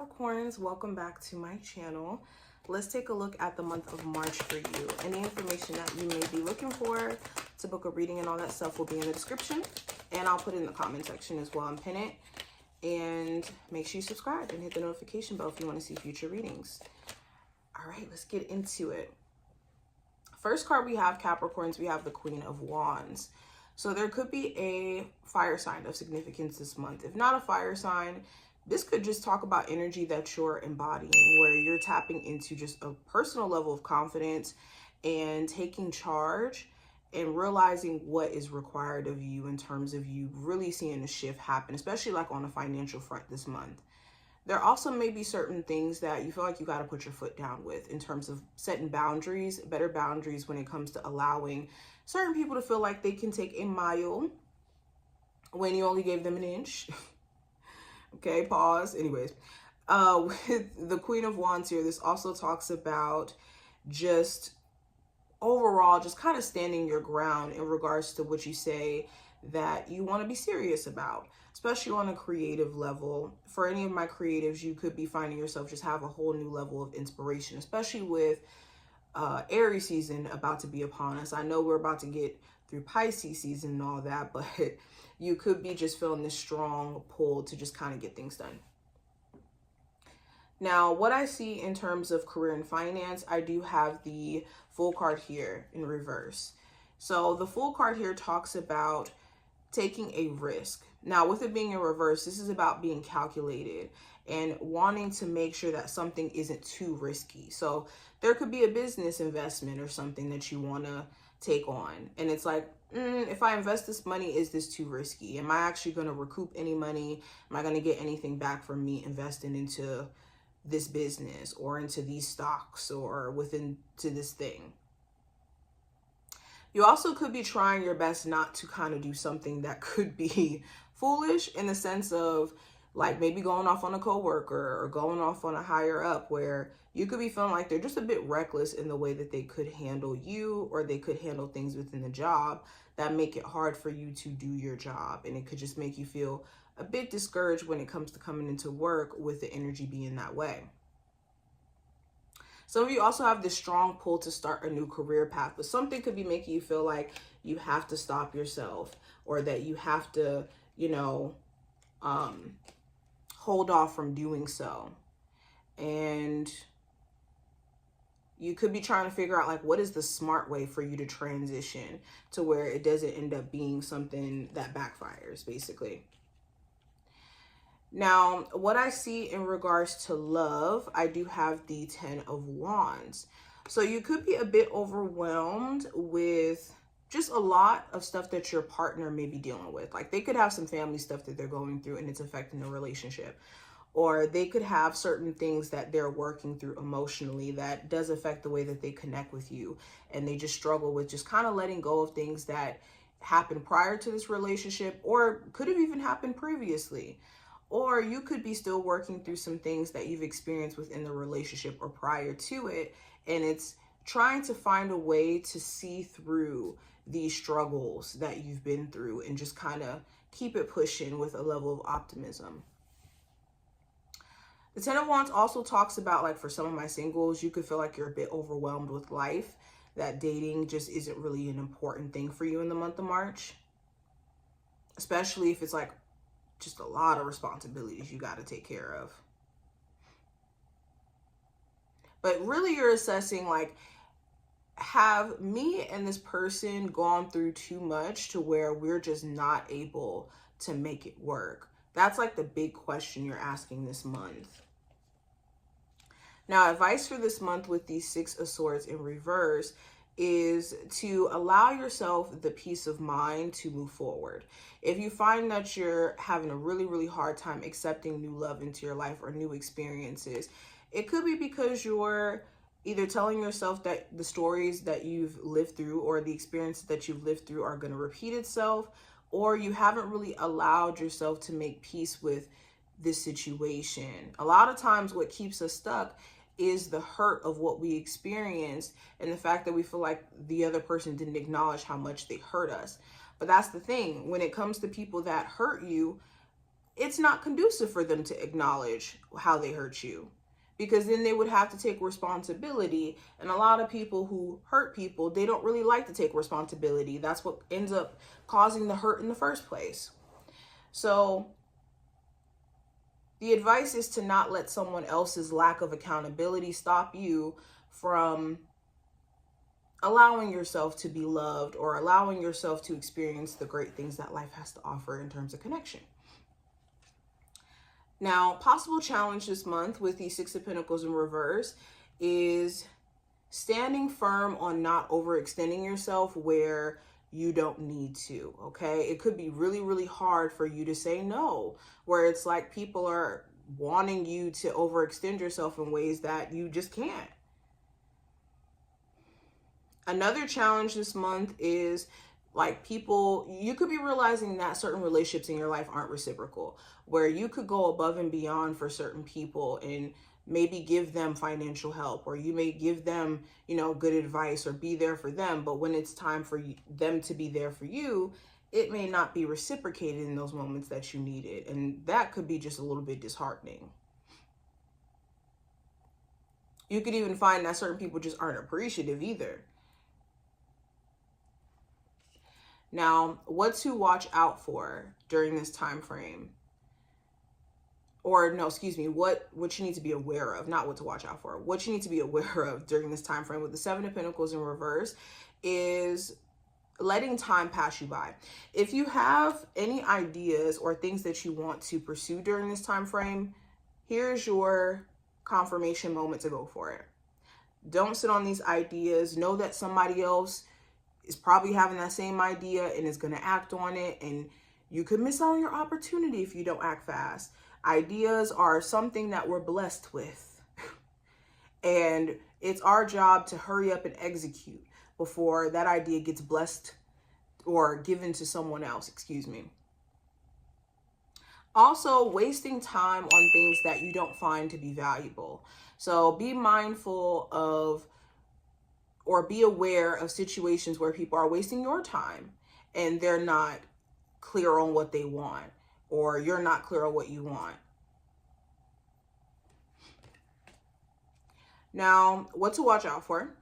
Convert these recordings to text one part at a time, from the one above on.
Capricorns, welcome back to my channel. Let's take a look at the month of March for you. Any information that you may be looking for to book a reading and all that stuff will be in the description, and I'll put it in the comment section as well and pin it. And make sure you subscribe and hit the notification bell if you want to see future readings. All right, let's get into it. First card we have, Capricorns, we have the Queen of Wands. So there could be a fire sign of significance this month. If not a fire sign, this could just talk about energy that you're embodying, where you're tapping into just a personal level of confidence and taking charge and realizing what is required of you in terms of you really seeing a shift happen, especially like on a financial front this month. There also may be certain things that you feel like you got to put your foot down with in terms of setting boundaries, better boundaries when it comes to allowing certain people to feel like they can take a mile when you only gave them an inch. Okay, pause. Anyways, with the Queen of Wands here, this also talks about just overall, just kind of standing your ground in regards to what you say that you want to be serious about, especially on a creative level. For any of my creatives, you could be finding yourself just have a whole new level of inspiration, especially with Aries season about to be upon us. I know we're about to get through Pisces season and all that, but you could be just feeling this strong pull to just kind of get things done. Now, what I see in terms of career and finance, I do have the Fool card here in reverse. So the Fool card here talks about taking a risk. Now, with it being in reverse, this is about being calculated and wanting to make sure that something isn't too risky. So there could be a business investment or something that you want to take on. And it's like, if I invest this money, is this too risky? Am I actually going to recoup any money? Am I going to get anything back from me investing into this business or into these stocks or to this thing? You also could be trying your best not to kind of do something that could be foolish, in the sense of like maybe going off on a coworker or going off on a higher up, where you could be feeling like they're just a bit reckless in the way that they could handle you, or they could handle things within the job that make it hard for you to do your job. And it could just make you feel a bit discouraged when it comes to coming into work with the energy being that way. Some of you also have this strong pull to start a new career path, but something could be making you feel like you have to stop yourself, or that you have to, hold off from doing so. And you could be trying to figure out like, what is the smart way for you to transition to where it doesn't end up being something that backfires, basically. Now, what I see in regards to love, I do have the 10 of Wands. So you could be a bit overwhelmed with just a lot of stuff that your partner may be dealing with. Like they could have some family stuff that they're going through and it's affecting the relationship. Or they could have certain things that they're working through emotionally that does affect the way that they connect with you. And they just struggle with just kind of letting go of things that happened prior to this relationship, or could have even happened previously. Or you could be still working through some things that you've experienced within the relationship or prior to it. And it's trying to find a way to see through these struggles that you've been through and just kind of keep it pushing with a level of optimism. The 10 of Wands also talks about, like, for some of my singles, you could feel like you're a bit overwhelmed with life, that dating just isn't really an important thing for you in the month of March, especially if it's like just a lot of responsibilities you got to take care of. But really you're assessing like, have me and this person gone through too much to where we're just not able to make it work? That's like the big question you're asking this month. Now, advice for this month with these 6 of Swords in reverse is to allow yourself the peace of mind to move forward. If you find that you're having a really, really hard time accepting new love into your life or new experiences, it could be because you're either telling yourself that the stories that you've lived through or the experiences that you've lived through are going to repeat itself, or you haven't really allowed yourself to make peace with this situation. A lot of times what keeps us stuck is the hurt of what we experienced and the fact that we feel like the other person didn't acknowledge how much they hurt us. But that's the thing. When it comes to people that hurt you, it's not conducive for them to acknowledge how they hurt you, because then they would have to take responsibility. And a lot of people who hurt people, they don't really like to take responsibility. That's what ends up causing the hurt in the first place. So the advice is to not let someone else's lack of accountability stop you from allowing yourself to be loved or allowing yourself to experience the great things that life has to offer in terms of connection. Now, possible challenge this month with the Six of Pentacles in reverse is standing firm on not overextending yourself where you don't need to, okay? It could be really, really hard for you to say no, where it's like people are wanting you to overextend yourself in ways that you just can't. Another challenge this month is like people, you could be realizing that certain relationships in your life aren't reciprocal, where you could go above and beyond for certain people and maybe give them financial help, or you may give them, good advice or be there for them. But when it's time for them to be there for you, it may not be reciprocated in those moments that you need it. And that could be just a little bit disheartening. You could even find that certain people just aren't appreciative either. Now, what to watch out for during this time frame? Or no, excuse me, what you need to be aware of, not what to watch out for. What you need to be aware of during this time frame with the Seven of Pentacles in reverse is letting time pass you by. If you have any ideas or things that you want to pursue during this time frame, here's your confirmation moment to go for it. Don't sit on these ideas. Know that somebody else is probably having that same idea and is going to act on it, and you could miss out on your opportunity if you don't act fast. Ideas are something that we're blessed with, and it's our job to hurry up and execute before that idea gets blessed or given to someone else, Also, wasting time on things that you don't find to be valuable. So be mindful of, or be aware of situations where people are wasting your time and they're not clear on what they want, or you're not clear on what you want. Now, what to watch out for?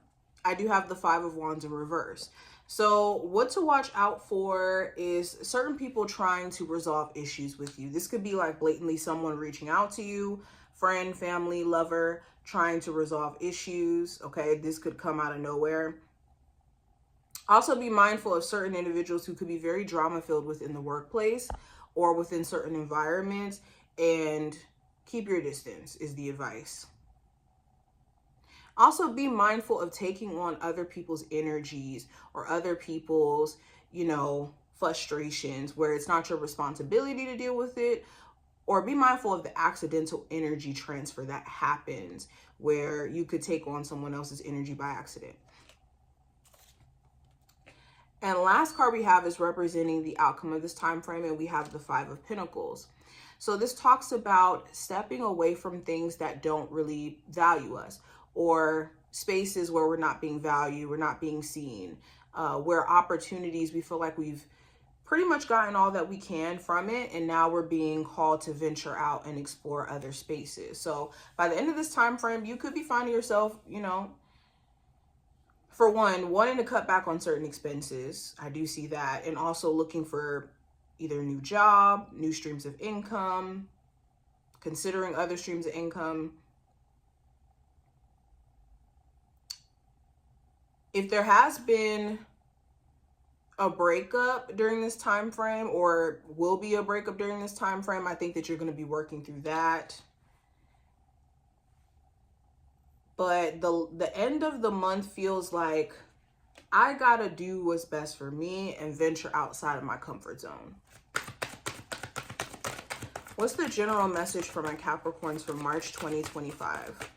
I do have the Five of Wands in reverse. So what to watch out for is certain people trying to resolve issues with you. This could be like blatantly someone reaching out to you, friend, family, lover, trying to resolve issues. Okay, this could come out of nowhere. Also be mindful of certain individuals who could be very drama filled within the workplace or within certain environments, and keep your distance is the advice. Also be mindful of taking on other people's energies or other people's, frustrations where it's not your responsibility to deal with it, or be mindful of the accidental energy transfer that happens where you could take on someone else's energy by accident. And last card we have is representing the outcome of this time frame, and we have the Five of Pentacles. So this talks about stepping away from things that don't really value us, or spaces where we're not being valued, we're not being seen, where opportunities, we feel like we've pretty much gotten all that we can from it, and now we're being called to venture out and explore other spaces. So by the end of this time frame, you could be finding yourself, for one, wanting to cut back on certain expenses. I do see that. And also looking for either a new job, new streams of income, considering other streams of income. If there has been a breakup during this time frame, or will be a breakup during this time frame, I think that you're going to be working through that. But the end of the month feels like I gotta do what's best for me and venture outside of my comfort zone. What's the general message for my Capricorns for March 2025?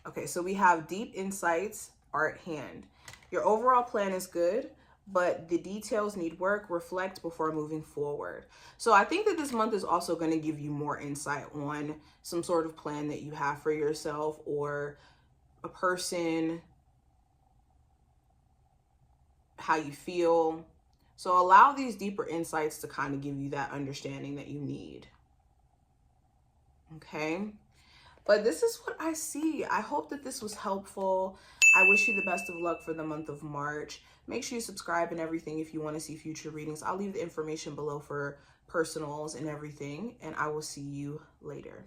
Okay, so we have deep insights are at hand. Your overall plan is good, but the details need work. Reflect before moving forward. So I think that this month is also going to give you more insight on some sort of plan that you have for yourself, or a person, how you feel. So allow these deeper insights to kind of give you that understanding that you need. Okay. But this is what I see. I hope that this was helpful. I wish you the best of luck for the month of March. Make sure you subscribe and everything if you want to see future readings. I'll leave the information below for personals and everything, and I will see you later.